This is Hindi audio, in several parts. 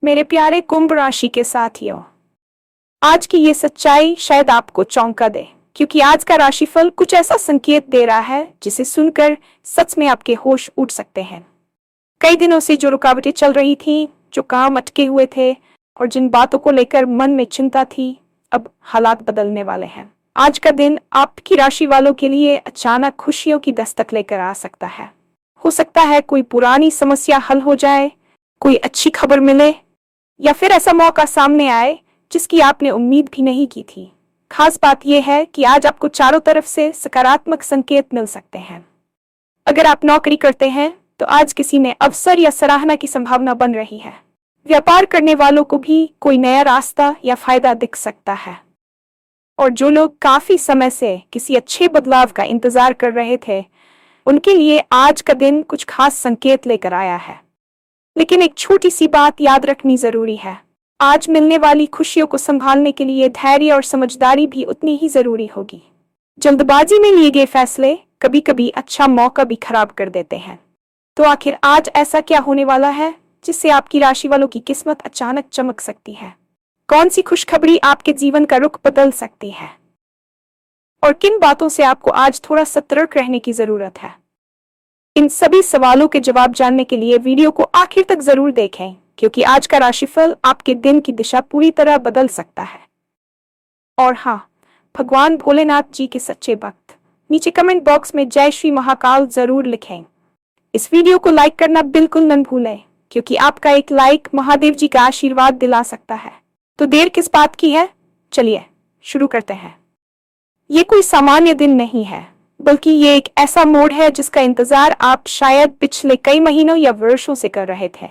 मेरे प्यारे कुंभ राशि के साथियों, आज की ये सच्चाई शायद आपको चौंका दे, क्योंकि आज का राशिफल कुछ ऐसा संकेत दे रहा है जिसे सुनकर सच में आपके होश उड़ सकते हैं। कई दिनों से जो रुकावटें चल रही थीं, जो काम अटके हुए थे और जिन बातों को लेकर मन में चिंता थी, अब हालात बदलने वाले हैं। आज का दिन आपकी राशि वालों के लिए अचानक खुशियों की दस्तक लेकर आ सकता है। हो सकता है कोई पुरानी समस्या हल हो जाए, कोई अच्छी खबर मिले, या फिर ऐसा मौका सामने आए जिसकी आपने उम्मीद भी नहीं की थी। खास बात यह है कि आज आपको चारों तरफ से सकारात्मक संकेत मिल सकते हैं। अगर आप नौकरी करते हैं तो आज किसी में अवसर या सराहना की संभावना बन रही है। व्यापार करने वालों को भी कोई नया रास्ता या फायदा दिख सकता है। और जो लोग काफी समय से किसी अच्छे बदलाव का इंतजार कर रहे थे, उनके लिए आज का दिन कुछ खास संकेत लेकर आया है। लेकिन एक छोटी सी बात याद रखनी जरूरी है। आज मिलने वाली खुशियों को संभालने के लिए धैर्य और समझदारी भी उतनी ही जरूरी होगी। जल्दबाजी में लिए गए फैसले कभी कभी अच्छा मौका भी खराब कर देते हैं। तो आखिर आज ऐसा क्या होने वाला है जिससे आपकी राशि वालों की किस्मत अचानक चमक सकती है? कौन सी खुशखबरी आपके जीवन का रुख बदल सकती है? और किन बातों से आपको आज थोड़ा सतर्क रहने की जरूरत है? इन सभी सवालों के जवाब जानने के लिए वीडियो को आखिर तक जरूर देखें, क्योंकि आज का राशिफल आपके दिन की दिशा पूरी तरह बदल सकता है। और हाँ, भगवान भोलेनाथ जी के सच्चे भक्त नीचे कमेंट बॉक्स में जय श्री महाकाल जरूर लिखें। इस वीडियो को लाइक करना बिल्कुल न भूलें, क्योंकि आपका एक लाइक महादेव जी का आशीर्वाद दिला सकता है। तो देर किस बात की है, चलिए शुरू करते हैं। ये कोई सामान्य दिन नहीं है, बल्कि ये एक ऐसा मोड़ है जिसका इंतजार आप शायद पिछले कई महीनों या वर्षों से कर रहे थे।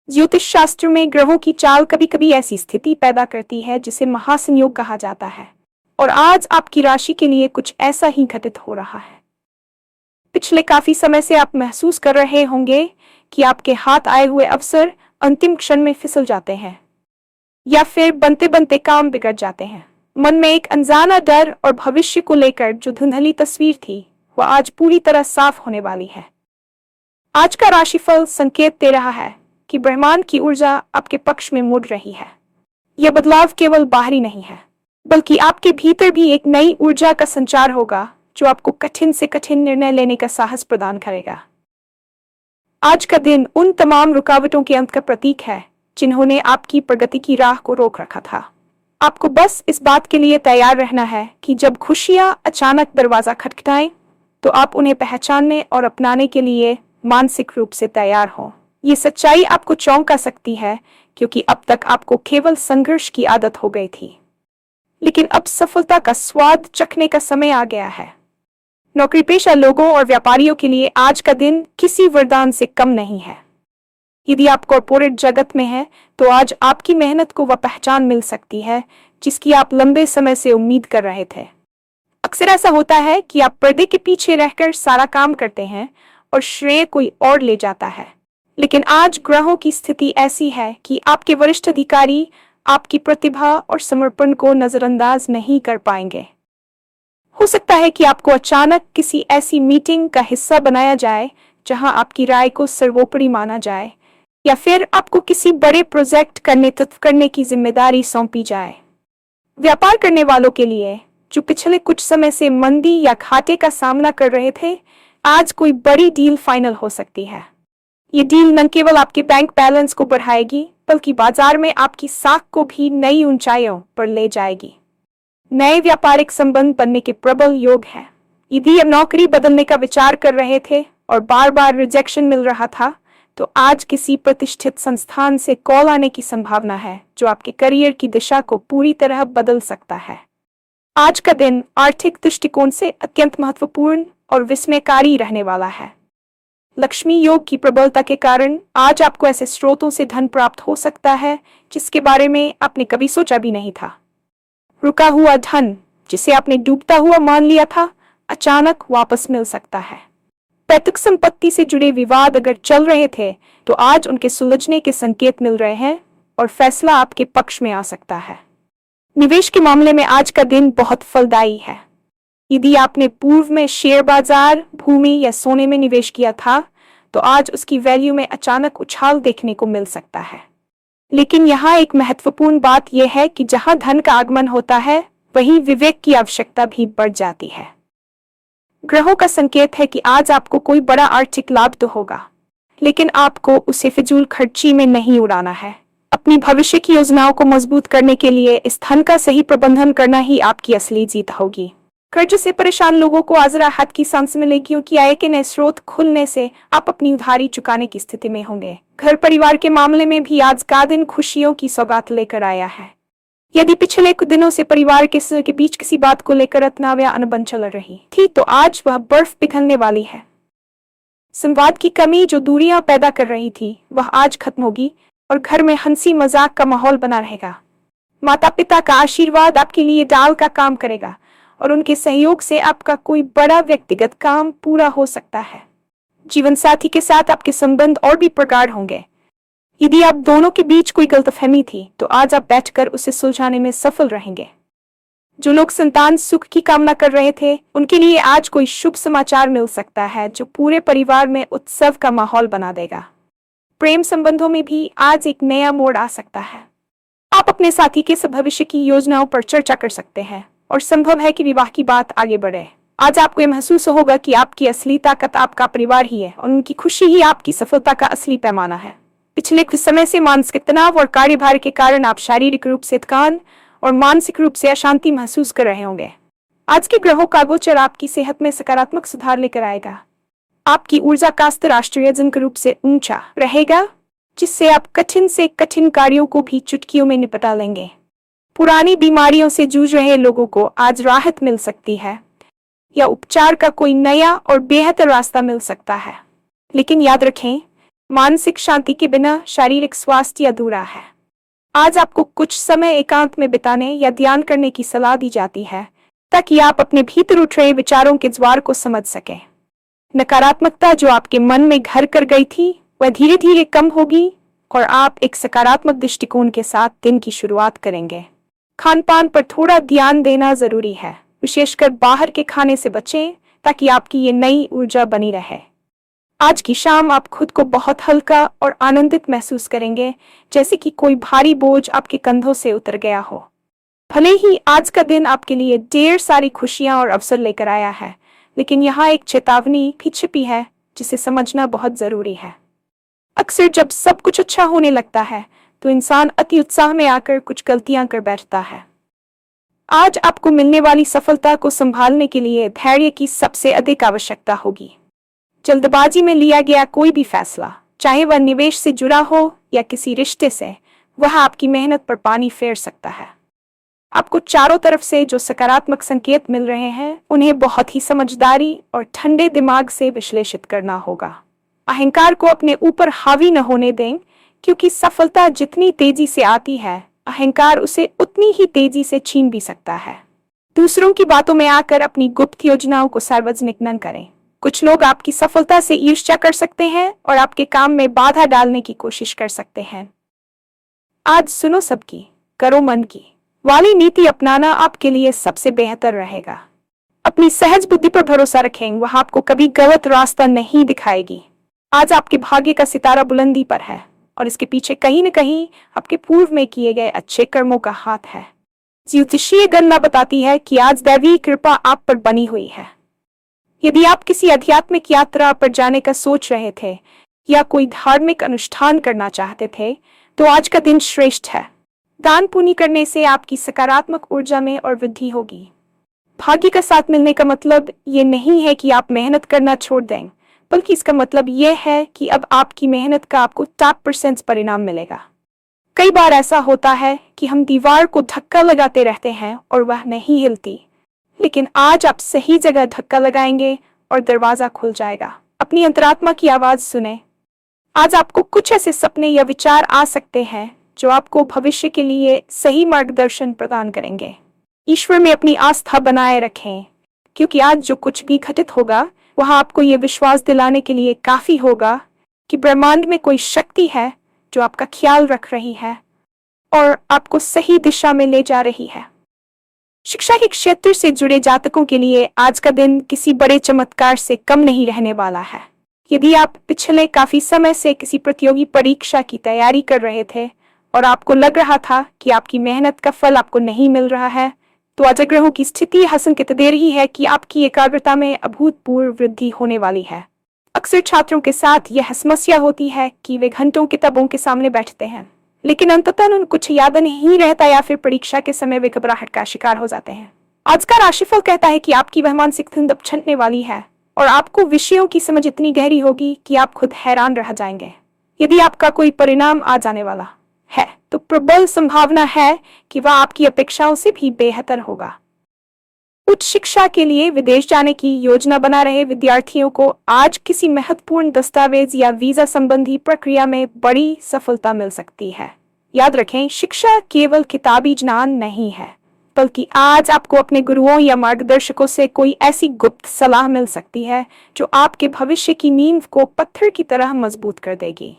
ज्योतिष शास्त्र में ग्रहों की चाल कभी कभी ऐसी स्थिति पैदा करती है जिसे महासंयोग कहा जाता है, और आज आपकी राशि के लिए कुछ ऐसा ही घटित हो रहा है। पिछले काफी समय से आप महसूस कर रहे होंगे कि आपके हाथ आए हुए अवसर अंतिम क्षण में फिसल जाते हैं, या फिर बनते बनते काम बिगड़ जाते हैं। मन में एक अनजाना डर और भविष्य को लेकर जो धुंधली तस्वीर थी, वह आज पूरी तरह साफ होने वाली है। आज का राशिफल संकेत दे रहा है कि ब्रह्मांड की ऊर्जा आपके पक्ष में मुड़ रही है। यह बदलाव केवल बाहरी नहीं है, बल्कि आपके भीतर भी एक नई ऊर्जा का संचार होगा जो आपको कठिन से कठिन निर्णय लेने का साहस प्रदान करेगा। आज का दिन उन तमाम रुकावटों के अंत का प्रतीक है जिन्होंने आपकी प्रगति की राह को रोक रखा था। आपको बस इस बात के लिए तैयार रहना है कि जब खुशियां अचानक दरवाजा खटखटाएं, तो आप उन्हें पहचानने और अपनाने के लिए मानसिक रूप से तैयार हों। ये सच्चाई आपको चौंका सकती है, क्योंकि अब तक आपको केवल संघर्ष की आदत हो गई थी, लेकिन अब सफलता का स्वाद चखने का समय आ गया है। नौकरी पेशा लोगों और व्यापारियों के लिए आज का दिन किसी वरदान से कम नहीं है। यदि आप कॉर्पोरेट जगत में हैं, तो आज आपकी मेहनत को वह पहचान मिल सकती है जिसकी आप लंबे समय से उम्मीद कर रहे थे। अक्सर ऐसा होता है कि आप पर्दे के पीछे रहकर सारा काम करते हैं और श्रेय कोई और ले जाता है, लेकिन आज ग्रहों की स्थिति ऐसी है कि आपके वरिष्ठ अधिकारी आपकी प्रतिभा और समर्पण को नजरअंदाज नहीं कर पाएंगे। हो सकता है कि आपको अचानक किसी ऐसी मीटिंग का हिस्सा बनाया जाए जहां आपकी राय को सर्वोपरि माना जाए, या फिर आपको किसी बड़े प्रोजेक्ट का नेतृत्व करने की जिम्मेदारी सौंपी जाए। व्यापार करने वालों के लिए जो पिछले कुछ समय से मंदी या घाटे का सामना कर रहे थे, आज कोई बड़ी डील फाइनल हो सकती है। ये डील न केवल आपके बैंक बैलेंस को बढ़ाएगी, बल्कि बाजार में आपकी साख को भी नई ऊंचाइयों पर ले जाएगी। नए व्यापारिक संबंध बनने के प्रबल योग है। यदि आप नौकरी बदलने का विचार कर रहे थे और बार बार रिजेक्शन मिल रहा था, तो आज किसी प्रतिष्ठित संस्थान से कॉल आने की संभावना है जो आपके करियर की दिशा को पूरी तरह बदल सकता है। आज का दिन आर्थिक दृष्टिकोण से अत्यंत महत्वपूर्ण और विस्मयकारी रहने वाला है। लक्ष्मी योग की प्रबलता के कारण आज आपको ऐसे स्रोतों से धन प्राप्त हो सकता है जिसके बारे में आपने कभी सोचा भी नहीं था। रुका हुआ धन, जिसे आपने डूबता हुआ मान लिया था, अचानक वापस मिल सकता है। पैतृक संपत्ति से जुड़े विवाद अगर चल रहे थे, तो आज उनके सुलझने के संकेत मिल रहे हैं और फैसला आपके पक्ष में आ सकता है। निवेश के मामले में आज का दिन बहुत फलदायी है। यदि आपने पूर्व में शेयर बाजार, भूमि या सोने में निवेश किया था, तो आज उसकी वैल्यू में अचानक उछाल देखने को मिल सकता है। लेकिन यहाँ एक महत्वपूर्ण बात यह है कि जहाँ धन का आगमन होता है वहीं विवेक की आवश्यकता भी बढ़ जाती है। ग्रहों का संकेत है कि आज आपको कोई बड़ा आर्थिक लाभ तो होगा, लेकिन आपको उसे फिजूल खर्ची में नहीं उड़ाना है। अपनी भविष्य की योजनाओं को मजबूत करने के लिए इस धन का सही प्रबंधन करना ही आपकी असली जीत होगी। कर्ज से परेशान लोगों को आज राहत की सांस मिलेगी, क्योंकि आय के नए स्रोत खुलने से आप अपनी उधारी चुकाने की स्थिति में होंगे। घर परिवार के मामले में भी आज का दिन खुशियों की सौगात लेकर आया है। यदि पिछले कुछ दिनों से परिवार के बीच किसी बात को लेकर तनाव या अनबन चल रही थी, तो आज वह बर्फ पिघलने वाली है। संवाद की कमी जो दूरियां पैदा कर रही थी, वह आज खत्म होगी और घर में हंसी मजाक का माहौल बना रहेगा। माता पिता का आशीर्वाद आपके लिए ढाल का काम करेगा और उनके सहयोग से आपका कोई बड़ा व्यक्तिगत काम पूरा हो सकता है। जीवन साथी के साथ आपके संबंध और भी प्रगाढ़ होंगे। यदि आप दोनों के बीच कोई गलतफहमी थी, तो आज आप बैठकर उसे सुलझाने में सफल रहेंगे। जो लोग संतान सुख की कामना कर रहे थे, उनके लिए आज कोई शुभ समाचार मिल सकता है जो पूरे परिवार में उत्सव का माहौल बना देगा। प्रेम संबंधों में भी आज एक नया मोड़ आ सकता है। आप अपने साथी के भविष्य की योजनाओं पर चर्चा कर सकते हैं और संभव है कि विवाह की बात आगे बढ़े। आज आपको यह महसूस होगा कि आपकी असली ताकत आपका परिवार ही है और उनकी खुशी ही आपकी सफलता का असली पैमाना है। पिछले कुछ समय से मानसिक तनाव और कार्यभार के कारण आप शारीरिक रूप से थकान और मानसिक रूप से अशांति महसूस कर रहे होंगे। आज के ग्रहों का गोचर आपकी सेहत में सकारात्मक सुधार लेकर आएगा। आपकी ऊर्जा का स्तर आश्चर्यजनक रूप से ऊंचा रहेगा, जिससे आप कठिन से कठिन कार्यों को भी चुटकियों में निपटा लेंगे। पुरानी बीमारियों से जूझ रहे लोगों को आज राहत मिल सकती है या उपचार का कोई नया और बेहतर रास्ता मिल सकता है। लेकिन याद रखें, मानसिक शांति के बिना शारीरिक स्वास्थ्य अधूरा है। आज आपको कुछ समय एकांत में बिताने या ध्यान करने की सलाह दी जाती है, ताकि आप अपने भीतर उठ रहे विचारों के ज्वार को समझ सकें। नकारात्मकता जो आपके मन में घर कर गई थी, वह धीरे धीरे कम होगी और आप एक सकारात्मक दृष्टिकोण के साथ दिन की शुरुआत करेंगे। खान पान पर थोड़ा ध्यान देना जरूरी है, विशेषकर बाहर के खाने से बचें ताकि आपकी ये नई ऊर्जा बनी रहे। आज की शाम आप खुद को बहुत हल्का और आनंदित महसूस करेंगे, जैसे कि कोई भारी बोझ आपके कंधों से उतर गया हो। भले ही आज का दिन आपके लिए ढेर सारी खुशियां और अवसर लेकर आया है, लेकिन यहाँ एक चेतावनी भी छिपी है जिसे समझना बहुत जरूरी है। अक्सर जब सब कुछ अच्छा होने लगता है, तो इंसान अति उत्साह में आकर कुछ गलतियां कर बैठता है। आज आपको मिलने वाली सफलता को संभालने के लिए धैर्य की सबसे अधिक आवश्यकता होगी। जल्दबाजी में लिया गया कोई भी फैसला, चाहे वह निवेश से जुड़ा हो या किसी रिश्ते से, वह आपकी मेहनत पर पानी फेर सकता है। आपको चारों तरफ से जो सकारात्मक संकेत मिल रहे हैं, उन्हें बहुत ही समझदारी और ठंडे दिमाग से विश्लेषित करना होगा। अहंकार को अपने ऊपर हावी न होने दें, क्योंकि सफलता जितनी तेजी से आती है, अहंकार उसे उतनी ही तेजी से छीन भी सकता है। दूसरों की बातों में आकर अपनी गुप्त योजनाओं को सार्वजनिक न करें। कुछ लोग आपकी सफलता से ईर्ष्या कर सकते हैं और आपके काम में बाधा डालने की कोशिश कर सकते हैं। आज सुनो सबकी, करो मन की वाली नीति अपनाना आपके लिए सबसे बेहतर रहेगा। अपनी सहज बुद्धि पर भरोसा रखें, वह आपको कभी गलत रास्ता नहीं दिखाएगी। आज आपके भाग्य का सितारा बुलंदी पर है और इसके पीछे कहीं न कहीं आपके पूर्व में किए गए अच्छे कर्मों का हाथ है। ज्योतिषीय गणना बताती है कि आज दैवी कृपा आप पर बनी हुई है। यदि आप किसी आध्यात्मिक यात्रा पर जाने का सोच रहे थे या कोई धार्मिक अनुष्ठान करना चाहते थे, तो आज का दिन श्रेष्ठ है। दान पुण्य करने से आपकी सकारात्मक ऊर्जा में और वृद्धि होगी। भाग्य का साथ मिलने का मतलब ये नहीं है कि आप मेहनत करना छोड़ दें, बल्कि इसका मतलब यह है कि अब आपकी मेहनत का आपको 10% परिणाम मिलेगा। कई बार ऐसा होता है कि हम दीवार को धक्का लगाते रहते हैं और वह नहीं हिलती, लेकिन आज आप सही जगह धक्का लगाएंगे और दरवाजा खुल जाएगा। अपनी अंतरात्मा की आवाज सुने। आज आपको कुछ ऐसे सपने या विचार आ सकते हैं जो आपको भविष्य के लिए सही मार्गदर्शन प्रदान करेंगे। ईश्वर में अपनी आस्था बनाए रखें, क्योंकि आज जो कुछ भी घटित होगा, वह आपको ये विश्वास दिलाने के लिए काफी होगा कि ब्रह्मांड में कोई शक्ति है जो आपका ख्याल रख रही है और आपको सही दिशा में ले जा रही है। शिक्षा के क्षेत्र से जुड़े जातकों के लिए आज का दिन किसी बड़े चमत्कार से कम नहीं रहने वाला है। यदि आप पिछले काफी समय से किसी प्रतियोगी परीक्षा की तैयारी कर रहे थे और आपको लग रहा था कि आपकी मेहनत का फल आपको नहीं मिल रहा है, तो आज ग्रहों की स्थिति यह संकेत दे रही है कि आपकी एकाग्रता में अभूतपूर्व वृद्धि होने वाली है। अक्सर छात्रों के साथ यह समस्या होती है कि वे घंटों किताबों के सामने बैठते हैं, लेकिन अंततः उन्हें कुछ याद नहीं रहता या फिर परीक्षा के समय वे घबराहट का शिकार हो जाते हैं। आज का राशिफल कहता है कि आपकी वह मानसिक धुंध छंटने वाली है और आपको विषयों की समझ इतनी गहरी होगी कि आप खुद हैरान रह जाएंगे। यदि आपका कोई परिणाम आ जाने वाला है तो प्रबल संभावना है कि वह आपकी अपेक्षाओं से भी बेहतर होगा। उच्च शिक्षा के लिए विदेश जाने की योजना बना रहे विद्यार्थियों को आज किसी महत्वपूर्ण दस्तावेज या वीजा संबंधी प्रक्रिया में बड़ी सफलता मिल सकती है। याद रखें, शिक्षा केवल किताबी ज्ञान नहीं है, बल्कि आज आपको अपने गुरुओं या मार्गदर्शकों से कोई ऐसी गुप्त सलाह मिल सकती है जो आपके भविष्य की नींव को पत्थर की तरह मजबूत कर देगी।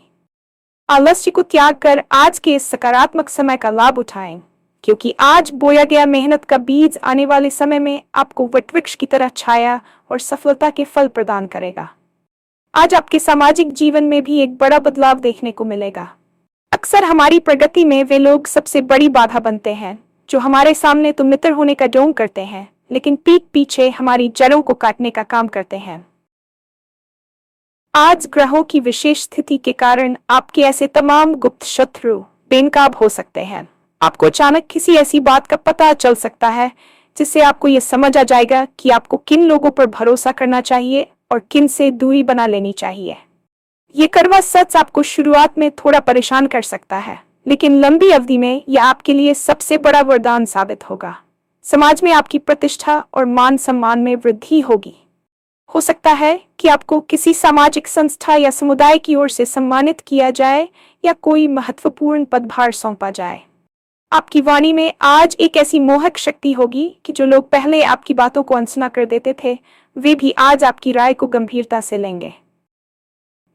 आलस्य को त्याग कर आज के इस सकारात्मक समय का लाभ उठाएं, क्योंकि आज बोया गया मेहनत का बीज आने वाले समय में आपको वटवृक्ष की तरह छाया और सफलता के फल प्रदान करेगा। आज आपके सामाजिक जीवन में भी एक बड़ा बदलाव देखने को मिलेगा। अक्सर हमारी प्रगति में वे लोग सबसे बड़ी बाधा बनते हैं जो हमारे सामने तो मित्र होने का ढोंग करते हैं, लेकिन पीठ पीछे हमारी जड़ों को काटने का काम करते हैं। आज ग्रहों की विशेष स्थिति के कारण आपके ऐसे तमाम गुप्त शत्रु बेनकाब हो सकते हैं। आपको अचानक किसी ऐसी बात का पता चल सकता है जिससे आपको यह समझ आ जाएगा कि आपको किन लोगों पर भरोसा करना चाहिए और किन से दूरी बना लेनी चाहिए। ये कड़वा सच आपको शुरुआत में थोड़ा परेशान कर सकता है, लेकिन लंबी अवधि में यह आपके लिए सबसे बड़ा वरदान साबित होगा। समाज में आपकी प्रतिष्ठा और मान सम्मान में वृद्धि होगी। हो सकता है कि आपको किसी सामाजिक संस्था या समुदाय की ओर से सम्मानित किया जाए या कोई महत्वपूर्ण पदभार सौंपा जाए। आपकी वाणी में आज एक ऐसी मोहक शक्ति होगी कि जो लोग पहले आपकी बातों को अनसुना कर देते थे, वे भी आज आपकी राय को गंभीरता से लेंगे।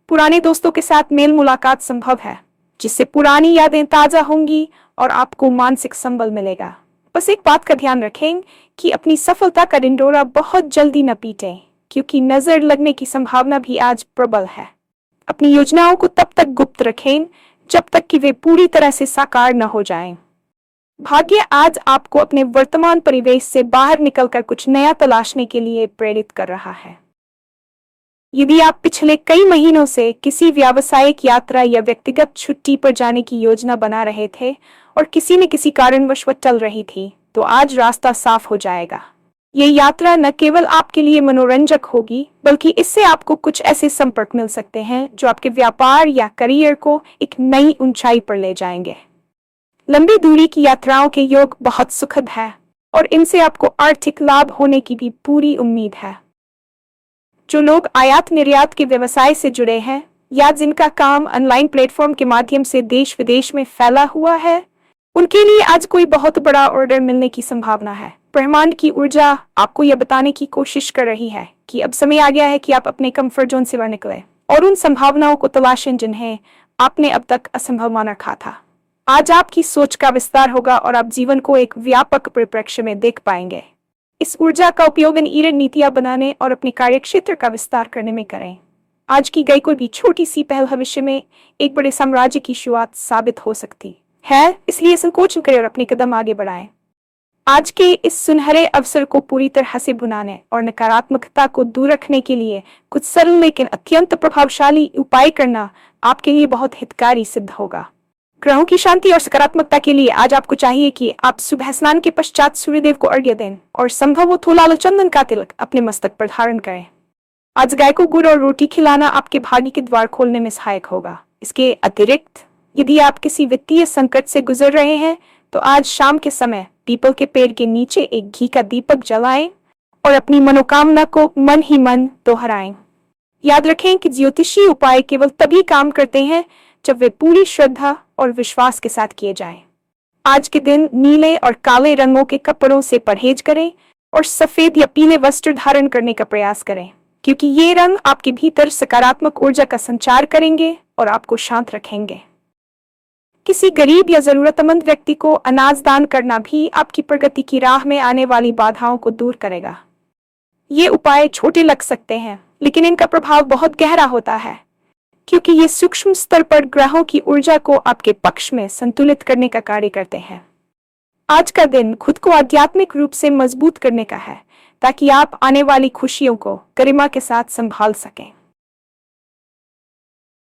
पुराने दोस्तों के साथ मेल मुलाकात संभव है, जिससे पुरानी यादें ताजा होंगी और आपको मानसिक संबल मिलेगा। बस एक बात का ध्यान रखें कि अपनी सफलता का ढिंढोरा बहुत जल्दी न पीटें, क्योंकि नजर लगने की संभावना भी आज प्रबल है। अपनी योजनाओं को तब तक गुप्त रखें जब तक कि वे पूरी तरह से साकार न हो जाएं। भाग्य आज आपको अपने वर्तमान परिवेश से बाहर निकलकर कुछ नया तलाशने के लिए प्रेरित कर रहा है। यदि आप पिछले कई महीनों से किसी व्यावसायिक यात्रा या व्यक्तिगत छुट्टी पर जाने की योजना बना रहे थे और किसी न किसी कारणवश वह टल रही थी, तो आज रास्ता साफ हो जाएगा। ये यात्रा न केवल आपके लिए मनोरंजक होगी, बल्कि इससे आपको कुछ ऐसे संपर्क मिल सकते हैं जो आपके व्यापार या करियर को एक नई ऊंचाई पर ले जाएंगे। लंबी दूरी की यात्राओं के योग बहुत सुखद है और इनसे आपको आर्थिक लाभ होने की भी पूरी उम्मीद है। जो लोग आयात निर्यात के व्यवसाय से जुड़े हैं या जिनका काम ऑनलाइन प्लेटफॉर्म के माध्यम से देश विदेश में फैला हुआ है, उनके लिए आज कोई बहुत बड़ा ऑर्डर मिलने की संभावना है। ब्रह्मांड की ऊर्जा आपको यह बताने की कोशिश कर रही है कि अब समय आ गया है कि आप अपने कंफर्ट जोन से बाहर निकलें और उन संभावनाओं को तलाशें जिन्हें आपने अब तक असंभव माना रखा था। आज आपकी सोच का विस्तार होगा और आप जीवन को एक व्यापक परिप्रेक्ष्य में देख पाएंगे। इस ऊर्जा का उपयोग इन रणनीतियां बनाने और अपने कार्यक्षेत्र का विस्तार करने में करें। आज की गई कोई भी छोटी सी पहल भविष्य में एक बड़े साम्राज्य की शुरुआत साबित हो सकती है, इसलिए संकोच न करें और अपने कदम आगे बढ़ाएं। आज के इस सुनहरे अवसर को पूरी तरह से भुनाने और नकारात्मकता को दूर रखने के लिए कुछ सरल लेकिन अत्यंत प्रभावशाली उपाय करना आपके लिए बहुत हितकारी सिद्ध होगा। ग्रहों की शांति और सकारात्मकता के लिए आज आपको चाहिए कि आप सुबह स्नान के पश्चात सूर्यदेव को अर्घ्य दें और संभव हो तो लाल चंदन का तिलक अपने मस्तक पर धारण करें। आज गाय को गुड़ और रोटी खिलाना आपके भाग्य के द्वार खोलने में सहायक होगा। इसके अतिरिक्त यदि आप किसी वित्तीय संकट से गुजर रहे हैं तो आज शाम के समय पीपल के पेड़ के नीचे एक घी का दीपक जलाएं और अपनी मनोकामना को मन ही मन दोहराएं। याद रखें कि ज्योतिषी उपाय केवल तभी काम करते हैं जब वे पूरी श्रद्धा और विश्वास के साथ किए जाएं। आज के दिन नीले और काले रंगों के कपड़ों से परहेज करें और सफेद या पीले वस्त्र धारण करने का प्रयास करें, क्योंकि ये रंग आपके भीतर सकारात्मक ऊर्जा का संचार करेंगे और आपको शांत रखेंगे। किसी गरीब या जरूरतमंद व्यक्ति को अनाज दान करना भी आपकी प्रगति की राह में आने वाली बाधाओं को दूर करेगा। ये उपाय छोटे लग सकते हैं, लेकिन इनका प्रभाव बहुत गहरा होता है। क्योंकि ये सूक्ष्म स्तर पर ग्रहों की ऊर्जा को आपके पक्ष में संतुलित करने का कार्य करते हैं। आज का दिन खुद को आध्यात्मिक रूप से मजबूत करने का है, ताकि आप आने वाली खुशियों को गरिमा के साथ संभाल सकें।